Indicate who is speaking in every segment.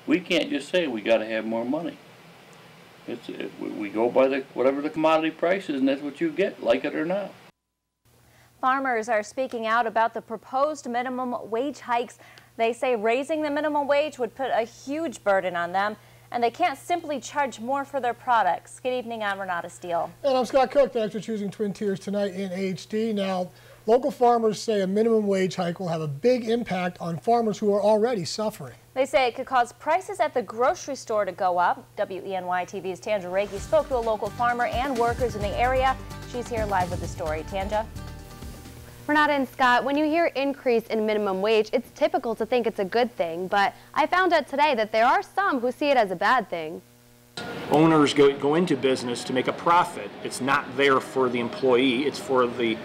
Speaker 1: We can't just say we got to have more money. We go by whatever the commodity price is, and that's what you get, like it or not.
Speaker 2: Farmers are speaking out about the proposed minimum wage hikes. They say raising the minimum wage would put a huge burden on them, and they can't simply charge more for their products. Good evening, I'm Renata Steele.
Speaker 3: And I'm Scott Cook. Thanks for choosing Twin Tiers tonight in HD. Now, local farmers say a minimum wage hike will have a big impact on farmers who are already suffering.
Speaker 2: They say it could cause prices at the grocery store to go up. WENY-TV's Tanja Rekhi spoke to a local farmer and workers in the area. She's here live with the story. Tanja?
Speaker 4: Renata and Scott, when you hear increase in minimum wage, it's typical to think it's a good thing, but I found out today that there are some who see it as a bad thing.
Speaker 5: Owners go into business to make a profit. It's not there for the employee, it's for the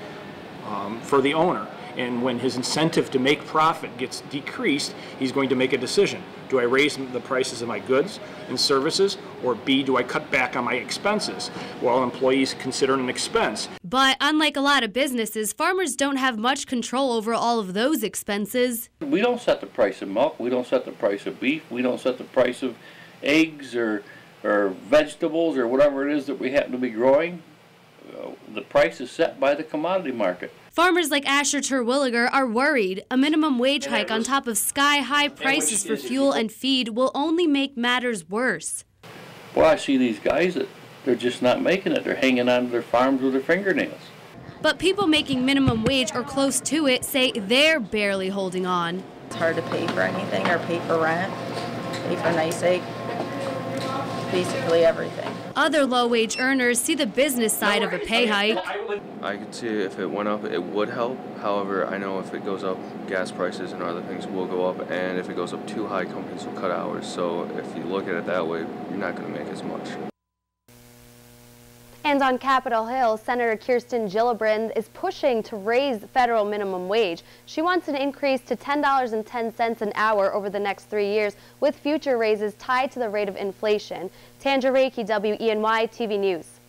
Speaker 5: owner. And when his incentive to make profit gets decreased, he's going to make a decision. Do I raise the prices of my goods and services, or B, do I cut back on my expenses? Well, employees consider it an expense.
Speaker 6: But unlike a lot of businesses, farmers don't have much control over all of those expenses.
Speaker 1: We don't set the price of milk, we don't set the price of beef, we don't set the price of eggs or vegetables or whatever it is that we happen to be growing. The price is set by the commodity market.
Speaker 6: Farmers like Asher Terwilliger are worried a minimum wage hike on top of sky-high prices for fuel and feed will only make matters worse.
Speaker 1: Well, I see these guys that they're just not making it. They're hanging on to their farms with their fingernails.
Speaker 6: But people making minimum wage or close to it say they're barely holding on.
Speaker 7: It's hard to pay for anything or pay for rent, pay for nice egg, basically everything.
Speaker 6: Other low-wage earners see the business side of a pay hike.
Speaker 8: I could see if it went up, it would help. However, I know if it goes up, gas prices and other things will go up, and if it goes up too high, companies will cut hours. So if you look at it that way, you're not going to make as much.
Speaker 4: And on Capitol Hill, Senator Kirsten Gillibrand is pushing to raise federal minimum wage. She wants an increase to $10.10 an hour over the next 3 years, with future raises tied to the rate of inflation. Tanja Rekhi, WENY-TV News.